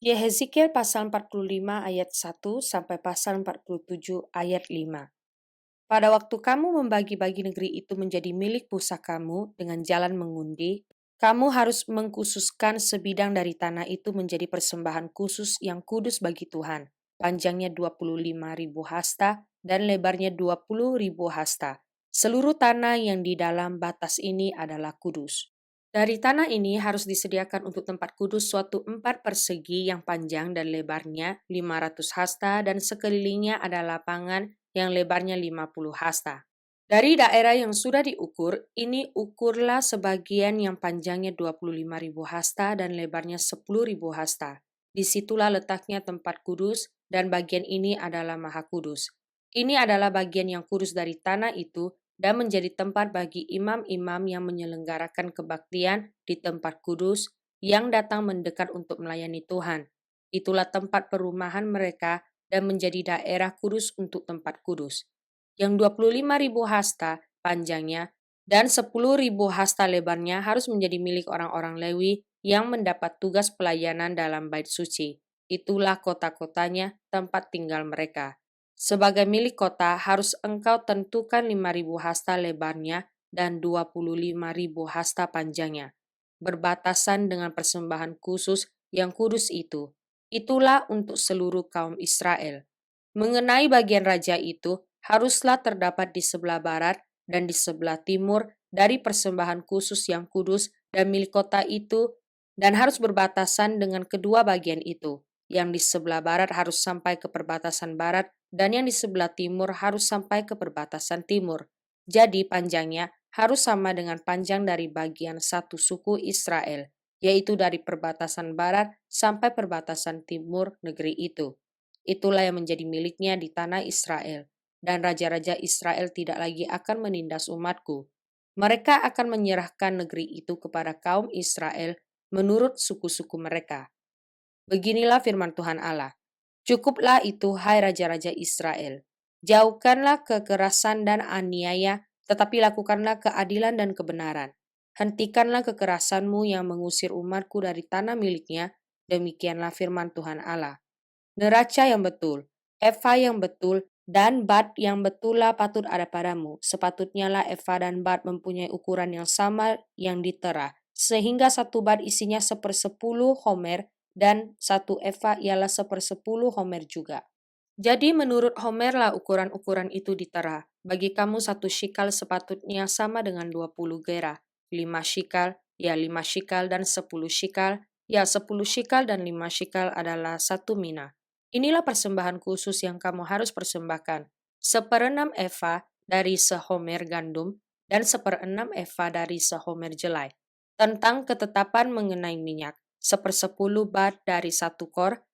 Yehezkiel pasal 45 ayat 1 sampai pasal 47 ayat 5. Pada waktu kamu membagi-bagi negeri itu menjadi milik pusakamu dengan jalan mengundi, kamu harus mengkhususkan sebidang dari tanah itu menjadi persembahan khusus yang kudus bagi Tuhan. Panjangnya 25.000 hasta dan lebarnya 20.000 hasta. Seluruh tanah yang di dalam batas ini adalah kudus. Dari tanah ini harus disediakan untuk tempat kudus suatu 4 persegi yang panjang dan lebarnya 500 hasta dan sekelilingnya ada lapangan yang lebarnya 50 hasta. Dari daerah yang sudah diukur, ini ukurlah sebagian yang panjangnya 25.000 hasta dan lebarnya 10.000 hasta. Disitulah letaknya tempat kudus dan bagian ini adalah maha kudus. Ini adalah bagian yang kudus dari tanah itu dan menjadi tempat bagi imam-imam yang menyelenggarakan kebaktian di tempat kudus yang datang mendekat untuk melayani Tuhan. Itulah tempat perumahan mereka dan menjadi daerah kudus untuk tempat kudus. Yang 25.000 hasta panjangnya dan 10.000 hasta lebarnya harus menjadi milik orang-orang Lewi yang mendapat tugas pelayanan dalam bait suci. Itulah kota-kotanya, tempat tinggal mereka. Sebagai milik kota harus engkau tentukan 5.000 hasta lebarnya dan 25.000 hasta panjangnya, berbatasan dengan persembahan khusus yang kudus itu. Itulah untuk seluruh kaum Israel. Mengenai bagian raja itu, haruslah terdapat di sebelah barat dan di sebelah timur dari persembahan khusus yang kudus dan milik kota itu, dan harus berbatasan dengan kedua bagian itu. Yang di sebelah barat harus sampai ke perbatasan barat, dan yang di sebelah timur harus sampai ke perbatasan timur. Jadi panjangnya harus sama dengan panjang dari bagian satu suku Israel, yaitu dari perbatasan barat sampai perbatasan timur negeri itu. Itulah yang menjadi miliknya di tanah Israel, dan raja-raja Israel tidak lagi akan menindas umatku. Mereka akan menyerahkan negeri itu kepada kaum Israel menurut suku-suku mereka. Beginilah firman Tuhan Allah. Cukuplah itu, hai raja-raja Israel. Jauhkanlah kekerasan dan aniaya, tetapi lakukanlah keadilan dan kebenaran. Hentikanlah kekerasanmu yang mengusir umatku dari tanah miliknya. Demikianlah firman Tuhan Allah. Neraca yang betul, eva yang betul, dan bat yang betullah patut ada padamu. Sepatutnya lah eva dan bat mempunyai ukuran yang sama yang ditera, sehingga satu bat isinya 1/10 homer, dan satu eva ialah 1/10 homer juga. Jadi menurut Homer lah ukuran-ukuran itu ditera. Bagi kamu 1 shikal sepatutnya sama dengan 20 gera. 5 shikal, ya 5 shikal, dan 10 shikal, ya 10 shikal, dan 5 shikal adalah 1 mina. Inilah persembahan khusus yang kamu harus persembahkan. 1/6 eva dari sehomer gandum dan 1/6 eva dari sehomer jelai. Tentang ketetapan mengenai minyak, 1/10 bat dari 1 kor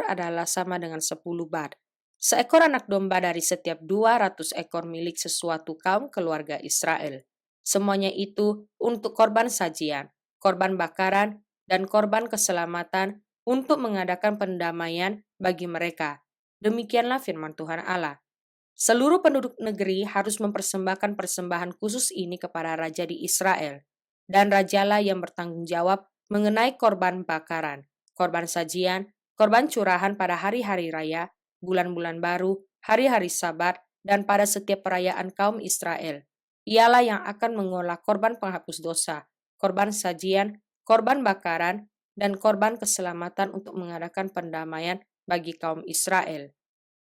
adalah sama dengan 10 bat. Seekor anak domba dari setiap 200 ekor milik sesuatu kaum keluarga Israel. Semuanya itu untuk korban sajian, korban bakaran, dan korban keselamatan untuk mengadakan pendamaian bagi mereka. Demikianlah firman Tuhan Allah. Seluruh penduduk negeri harus mempersembahkan persembahan khusus ini kepada raja di Israel, dan rajalah yang bertanggung jawab mengenai korban bakaran, korban sajian, korban curahan pada hari-hari raya, bulan-bulan baru, hari-hari Sabat, dan pada setiap perayaan kaum Israel. Ialah yang akan mengolah korban penghapus dosa, korban sajian, korban bakaran, dan korban keselamatan untuk mengadakan pendamaian bagi kaum Israel.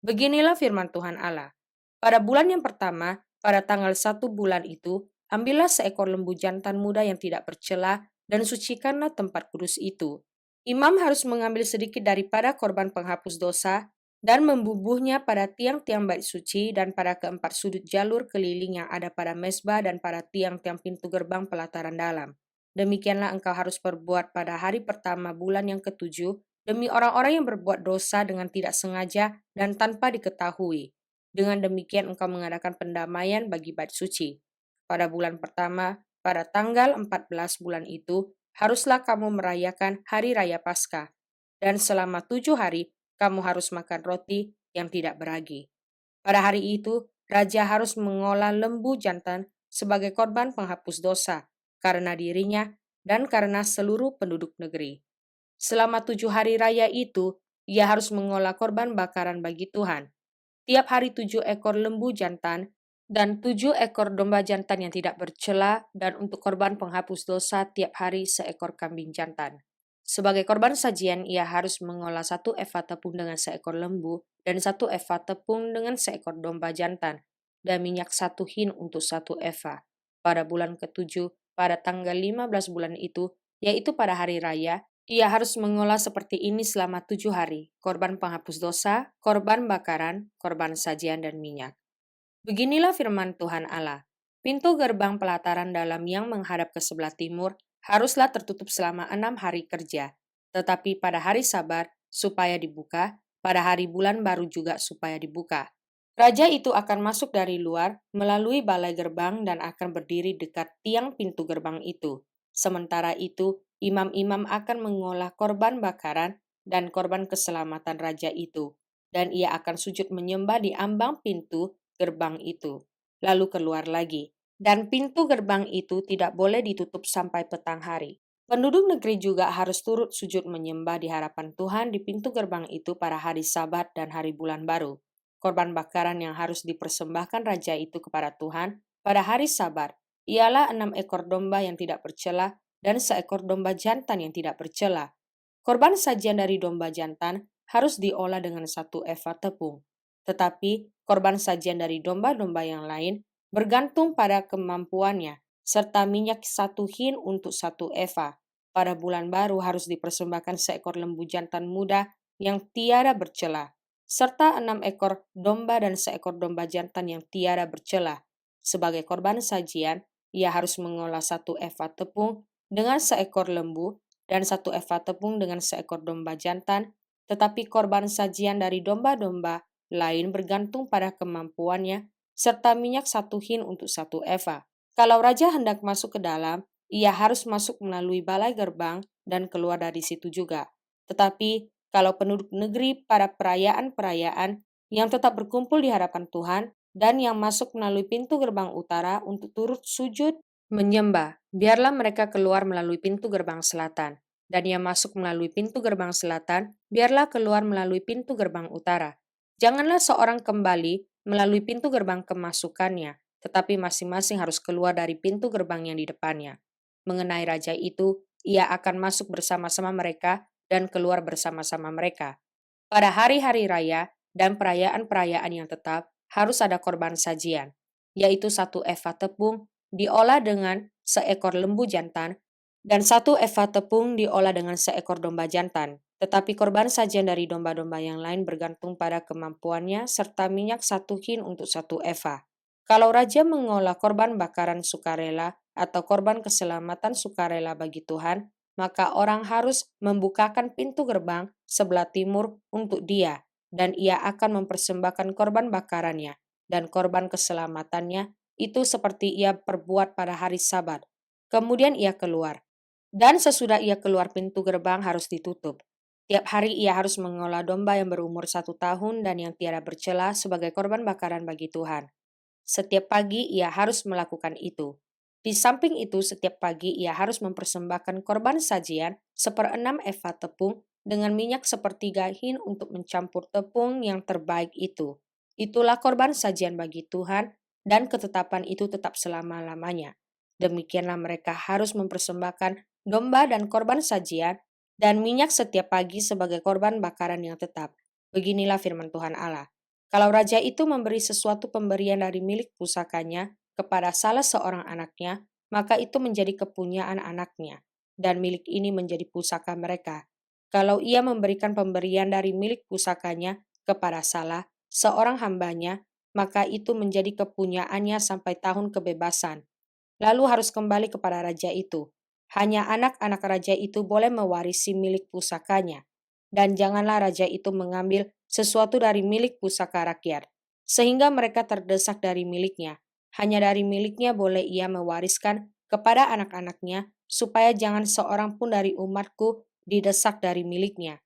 Beginilah firman Tuhan Allah. Pada bulan yang pertama, pada tanggal 1 bulan itu, ambillah seekor lembu jantan muda yang tidak bercela dan sucikanlah tempat kudus itu. Imam harus mengambil sedikit daripada korban penghapus dosa dan membubuhnya pada tiang-tiang bait suci dan pada keempat sudut jalur keliling yang ada pada mezbah dan pada tiang-tiang pintu gerbang pelataran dalam. Demikianlah engkau harus perbuat pada hari pertama bulan yang ketujuh demi orang-orang yang berbuat dosa dengan tidak sengaja dan tanpa diketahui. Dengan demikian engkau mengadakan pendamaian bagi bait suci. Pada bulan pertama, pada tanggal 14 bulan itu, haruslah kamu merayakan hari raya Paskah. Dan selama 7 hari, kamu harus makan roti yang tidak beragi. Pada hari itu, raja harus mengolah lembu jantan sebagai korban penghapus dosa, karena dirinya dan karena seluruh penduduk negeri. Selama 7 hari raya itu, ia harus mengolah korban bakaran bagi Tuhan. Tiap hari 7 ekor lembu jantan dan 7 ekor domba jantan yang tidak bercela, dan untuk korban penghapus dosa tiap hari seekor kambing jantan. Sebagai korban sajian, ia harus mengolah 1 eva tepung dengan seekor lembu dan 1 eva tepung dengan seekor domba jantan, dan minyak 1 hin untuk 1 eva. Pada bulan ke-7, pada tanggal 15 bulan itu, yaitu pada hari raya, ia harus mengolah seperti ini selama 7 hari, korban penghapus dosa, korban bakaran, korban sajian, dan minyak. Beginilah firman Tuhan Allah. Pintu gerbang pelataran dalam yang menghadap ke sebelah timur haruslah tertutup selama 6 hari kerja, tetapi pada hari Sabat supaya dibuka, pada hari bulan baru juga supaya dibuka. Raja itu akan masuk dari luar melalui balai gerbang dan akan berdiri dekat tiang pintu gerbang itu. Sementara itu, imam-imam akan mengolah korban bakaran dan korban keselamatan raja itu, dan ia akan sujud menyembah di ambang pintu gerbang itu, lalu keluar lagi. Dan pintu gerbang itu tidak boleh ditutup sampai petang hari. Penduduk negeri juga harus turut sujud menyembah di hadapan Tuhan di pintu gerbang itu pada hari Sabat dan hari bulan baru. Korban bakaran yang harus dipersembahkan raja itu kepada Tuhan pada hari Sabat ialah 6 ekor domba yang tidak bercela dan seekor domba jantan yang tidak bercela. Korban sajian dari domba jantan harus diolah dengan 1 eva tepung. Tetapi korban sajian dari domba-domba yang lain bergantung pada kemampuannya, serta minyak 1 hin untuk 1 eva. Pada bulan baru harus dipersembahkan seekor lembu jantan muda yang tiada bercela, serta 6 ekor domba dan seekor domba jantan yang tiada bercela. Sebagai korban sajian, ia harus mengolah 1 eva tepung dengan seekor lembu dan 1 eva tepung dengan seekor domba jantan, tetapi korban sajian dari domba-domba lain bergantung pada kemampuannya, serta minyak 1 hin untuk 1 eva. Kalau raja hendak masuk ke dalam, ia harus masuk melalui balai gerbang dan keluar dari situ juga. Tetapi kalau penduduk negeri pada perayaan-perayaan yang tetap berkumpul di hadapan Tuhan dan yang masuk melalui pintu gerbang utara untuk turut sujud menyembah, biarlah mereka keluar melalui pintu gerbang selatan, dan yang masuk melalui pintu gerbang selatan, biarlah keluar melalui pintu gerbang utara. Janganlah seorang kembali melalui pintu gerbang kemasukannya, tetapi masing-masing harus keluar dari pintu gerbang yang di depannya. Mengenai raja itu, ia akan masuk bersama-sama mereka dan keluar bersama-sama mereka. Pada hari-hari raya dan perayaan-perayaan yang tetap, harus ada korban sajian, yaitu 1 eva tepung diolah dengan seekor lembu jantan, dan 1 eva tepung diolah dengan seekor domba jantan. Tetapi korban sajian dari domba-domba yang lain bergantung pada kemampuannya, serta minyak 1 hin untuk 1 eva. Kalau raja mengolah korban bakaran sukarela atau korban keselamatan sukarela bagi Tuhan, maka orang harus membukakan pintu gerbang sebelah timur untuk dia, dan ia akan mempersembahkan korban bakarannya dan korban keselamatannya itu seperti ia perbuat pada hari Sabat. Kemudian ia keluar. Dan sesudah ia keluar, pintu gerbang harus ditutup. Tiap hari ia harus mengolah domba yang berumur 1 tahun dan yang tiada bercela sebagai korban bakaran bagi Tuhan. Setiap pagi ia harus melakukan itu. Di samping itu, setiap pagi ia harus mempersembahkan korban sajian 1/6 eva tepung dengan minyak 1/3 hin untuk mencampur tepung yang terbaik itu. Itulah korban sajian bagi Tuhan, dan ketetapan itu tetap selama-lamanya. Demikianlah mereka harus mempersembahkan domba dan korban sajian dan minyak setiap pagi sebagai korban bakaran yang tetap. Beginilah firman Tuhan Allah. Kalau raja itu memberi sesuatu pemberian dari milik pusakanya kepada salah seorang anaknya, maka itu menjadi kepunyaan anaknya, dan milik ini menjadi pusaka mereka. Kalau ia memberikan pemberian dari milik pusakanya kepada salah seorang hambanya, maka itu menjadi kepunyaannya sampai tahun kebebasan. Lalu harus kembali kepada raja itu. Hanya anak-anak raja itu boleh mewarisi milik pusakanya, dan janganlah raja itu mengambil sesuatu dari milik pusaka rakyat, sehingga mereka terdesak dari miliknya. Hanya dari miliknya boleh ia mewariskan kepada anak-anaknya, supaya jangan seorang pun dari umatku didesak dari miliknya.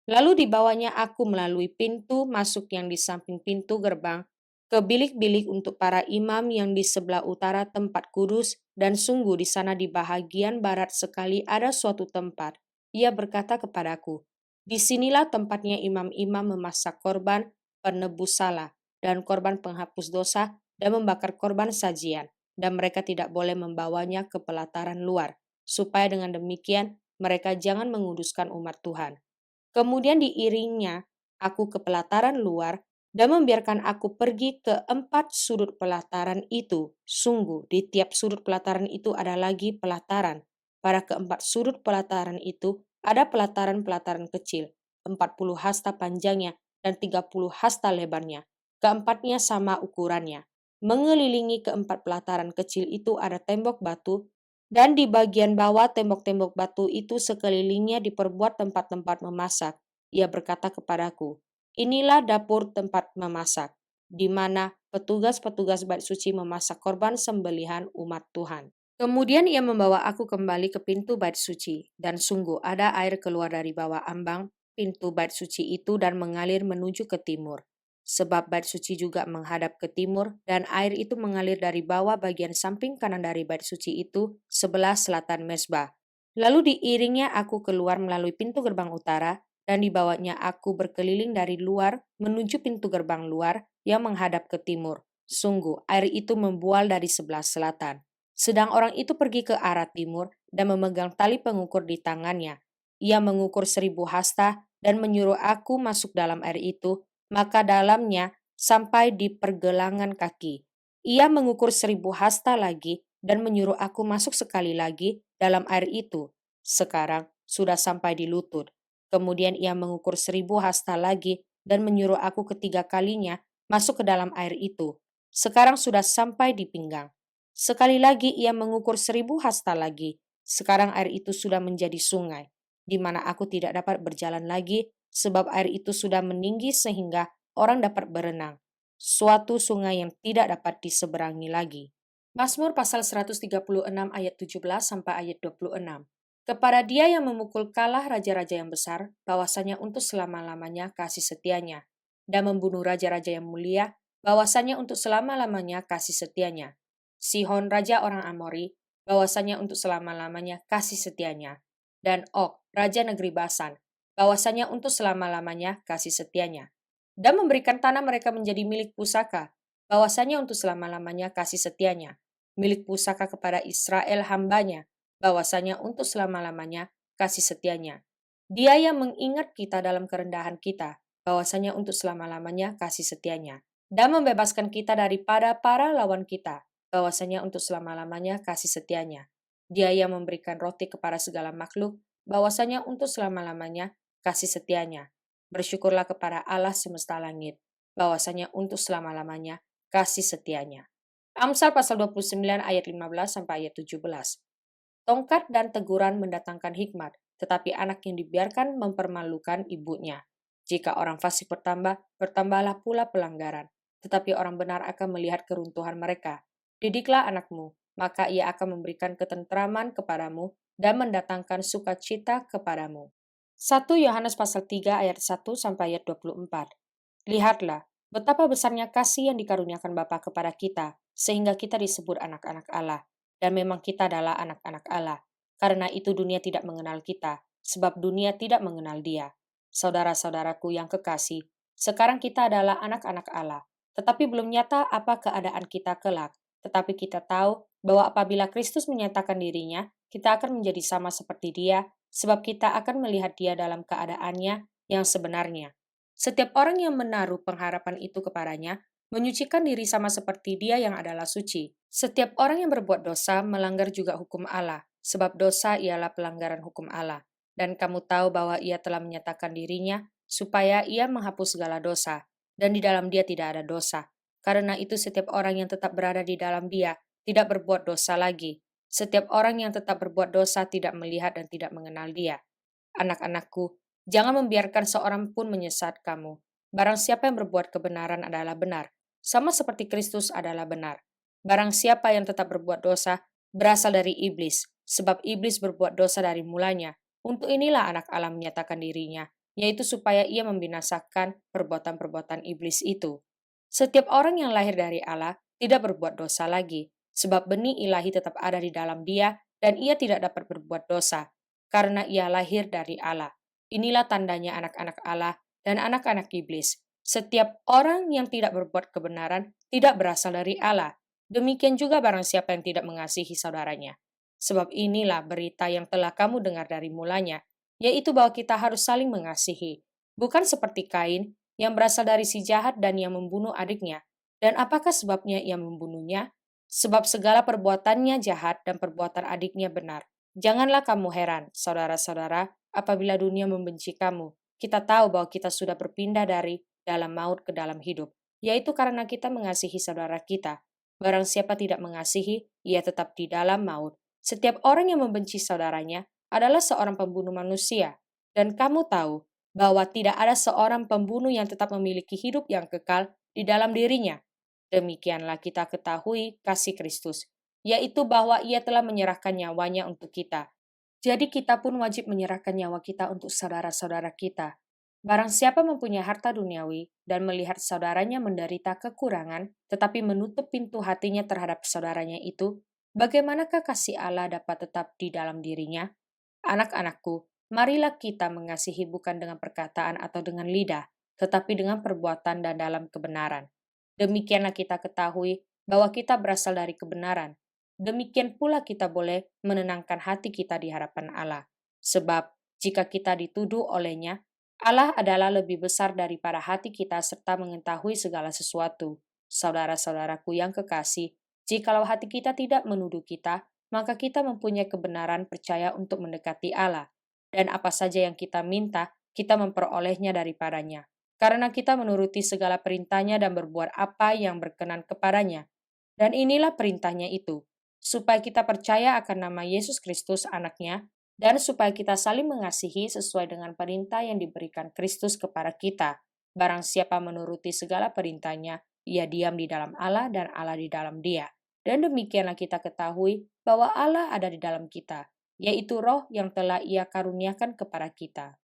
Lalu dibawanya aku melalui pintu masuk yang di samping pintu gerbang ke bilik-bilik untuk para imam yang di sebelah utara tempat kudus, dan sungguh di sana di bahagian barat sekali ada suatu tempat Ia berkata kepadaku, "Disinilah tempatnya imam-imam memasak korban penebus salah dan korban penghapus dosa dan membakar korban sajian, dan mereka tidak boleh membawanya ke pelataran luar, supaya dengan demikian mereka jangan menguduskan umat Tuhan." Kemudian diiringnya aku ke pelataran luar dan membiarkan aku pergi ke 4 sudut pelataran itu. Sungguh, di tiap sudut pelataran itu ada lagi pelataran. Pada keempat sudut pelataran itu ada pelataran-pelataran kecil, 40 hasta panjangnya dan 30 hasta lebarnya. Keempatnya sama ukurannya. Mengelilingi keempat pelataran kecil itu ada tembok batu, dan di bagian bawah tembok-tembok batu itu sekelilingnya diperbuat tempat-tempat memasak. Ia berkata kepadaku, "Inilah dapur tempat memasak, di mana petugas-petugas bait suci memasak korban sembelihan umat Tuhan." Kemudian ia membawa aku kembali ke pintu bait suci, dan sungguh ada air keluar dari bawah ambang pintu bait suci itu dan mengalir menuju ke timur. Sebab bait suci juga menghadap ke timur, dan air itu mengalir dari bawah bagian samping kanan dari bait suci itu sebelah selatan mezbah. Lalu diiringnya aku keluar melalui pintu gerbang utara, dan dibawanya aku berkeliling dari luar menuju pintu gerbang luar yang menghadap ke timur. Sungguh, air itu membual dari sebelah selatan. Sedang orang itu pergi ke arah timur dan memegang tali pengukur di tangannya. Ia mengukur 1.000 hasta dan menyuruh aku masuk dalam air itu, maka dalamnya sampai di pergelangan kaki. Ia mengukur 1.000 hasta lagi dan menyuruh aku masuk sekali lagi dalam air itu. Sekarang sudah sampai di lutut. Kemudian ia mengukur 1.000 hasta lagi dan menyuruh aku ketiga kalinya masuk ke dalam air itu. Sekarang sudah sampai di pinggang. Sekali lagi ia mengukur 1.000 hasta lagi. Sekarang air itu sudah menjadi sungai, di mana aku tidak dapat berjalan lagi, sebab air itu sudah meninggi sehingga orang dapat berenang. Suatu sungai yang tidak dapat diseberangi lagi. Mazmur pasal 136 ayat 17 sampai ayat 26. Kepada dia yang memukul kalah raja-raja yang besar, bahwasanya untuk selama-lamanya kasih setianya, dan membunuh raja-raja yang mulia, bahwasanya untuk selama-lamanya kasih setianya. Sihon raja orang Amori, bahwasanya untuk selama-lamanya kasih setianya, dan Og raja negeri Basan, bahwasanya untuk selama-lamanya kasih setianya, dan memberikan tanah mereka menjadi milik pusaka, bahwasanya untuk selama-lamanya kasih setianya, milik pusaka kepada Israel hambanya, bahwasanya untuk selama-lamanya kasih setianya. Dia yang mengingat kita dalam kerendahan kita, bahwasanya untuk selama-lamanya kasih setianya, dan membebaskan kita daripada para lawan kita, bahwasanya untuk selama-lamanya kasih setianya. Dia yang memberikan roti kepada segala makhluk, bahwasanya untuk selama-lamanya kasih setianya. Bersyukurlah kepada Allah semesta langit, bahwasanya untuk selama-lamanya kasih setianya. Amsal pasal 29 ayat 15 sampai ayat 17. Tongkat dan teguran mendatangkan hikmat, tetapi anak yang dibiarkan mempermalukan ibunya. Jika orang fasik bertambah, bertambahlah pula pelanggaran, tetapi orang benar akan melihat keruntuhan mereka. Didiklah anakmu, maka ia akan memberikan ketentraman kepadamu dan mendatangkan sukacita kepadamu. 1 Yohanes pasal 3 ayat 1 sampai ayat 24. Lihatlah, betapa besarnya kasih yang dikaruniakan Bapa kepada kita, sehingga kita disebut anak-anak Allah. Dan memang kita adalah anak-anak Allah. Karena itu dunia tidak mengenal kita, sebab dunia tidak mengenal Dia. Saudara-saudaraku yang kekasih, sekarang kita adalah anak-anak Allah, tetapi belum nyata apa keadaan kita kelak. Tetapi kita tahu bahwa apabila Kristus menyatakan dirinya, kita akan menjadi sama seperti Dia, sebab kita akan melihat Dia dalam keadaannya yang sebenarnya. Setiap orang yang menaruh pengharapan itu kepadanya, menyucikan diri sama seperti Dia yang adalah suci. Setiap orang yang berbuat dosa melanggar juga hukum Allah, sebab dosa ialah pelanggaran hukum Allah. Dan kamu tahu bahwa Ia telah menyatakan dirinya, supaya Ia menghapus segala dosa, dan di dalam Dia tidak ada dosa. Karena itu setiap orang yang tetap berada di dalam Dia, tidak berbuat dosa lagi. Setiap orang yang tetap berbuat dosa tidak melihat dan tidak mengenal Dia. Anak-anakku, jangan membiarkan seorang pun menyesat kamu. Barang siapa yang berbuat kebenaran adalah benar, sama seperti Kristus adalah benar. Barang siapa yang tetap berbuat dosa, berasal dari iblis, sebab iblis berbuat dosa dari mulanya. Untuk inilah anak Allah menyatakan dirinya, yaitu supaya ia membinasakan perbuatan-perbuatan iblis itu. Setiap orang yang lahir dari Allah tidak berbuat dosa lagi, sebab benih ilahi tetap ada di dalam dia, dan ia tidak dapat berbuat dosa. karena ia lahir dari Allah. Inilah tandanya anak-anak Allah dan anak-anak iblis. Setiap orang yang tidak berbuat kebenaran tidak berasal dari Allah. Demikian juga barang siapa yang tidak mengasihi saudaranya. Sebab inilah berita yang telah kamu dengar dari mulanya, yaitu bahwa kita harus saling mengasihi. Bukan seperti Kain yang berasal dari si jahat dan yang membunuh adiknya. Dan apakah sebabnya ia membunuhnya? Sebab segala perbuatannya jahat dan perbuatan adiknya benar. Janganlah kamu heran, saudara-saudara, apabila dunia membenci kamu. Kita tahu bahwa kita sudah berpindah dari dalam maut ke dalam hidup, yaitu karena kita mengasihi saudara kita. Barang siapa tidak mengasihi, ia tetap di dalam maut. Setiap orang yang membenci saudaranya adalah seorang pembunuh manusia. Dan kamu tahu bahwa tidak ada seorang pembunuh yang tetap memiliki hidup yang kekal di dalam dirinya. Demikianlah kita ketahui kasih Kristus, yaitu bahwa ia telah menyerahkan nyawanya untuk kita. Jadi kita pun wajib menyerahkan nyawa kita untuk saudara-saudara kita. Barang siapa mempunyai harta duniawi dan melihat saudaranya menderita kekurangan, tetapi menutup pintu hatinya terhadap saudaranya itu, bagaimanakah kasih Allah dapat tetap di dalam dirinya? Anak-anakku, marilah kita mengasihi bukan dengan perkataan atau dengan lidah, tetapi dengan perbuatan dan dalam kebenaran. Demikianlah kita ketahui bahwa kita berasal dari kebenaran. Demikian pula kita boleh menenangkan hati kita di hadapan Allah. Sebab jika kita dituduh olehnya, Allah adalah lebih besar daripada hati kita serta mengetahui segala sesuatu. Saudara-saudaraku yang kekasih, jikalau hati kita tidak menuduh kita, maka kita mempunyai kebenaran percaya untuk mendekati Allah. Dan apa saja yang kita minta, kita memperolehnya daripadanya karena kita menuruti segala perintahnya dan berbuat apa yang berkenan kepadanya. Dan inilah perintahnya itu, supaya kita percaya akan nama Yesus Kristus anaknya, dan supaya kita saling mengasihi sesuai dengan perintah yang diberikan Kristus kepada kita. Barang siapa menuruti segala perintahnya, ia diam di dalam Allah dan Allah di dalam dia. Dan demikianlah kita ketahui bahwa Allah ada di dalam kita, yaitu roh yang telah ia karuniakan kepada kita.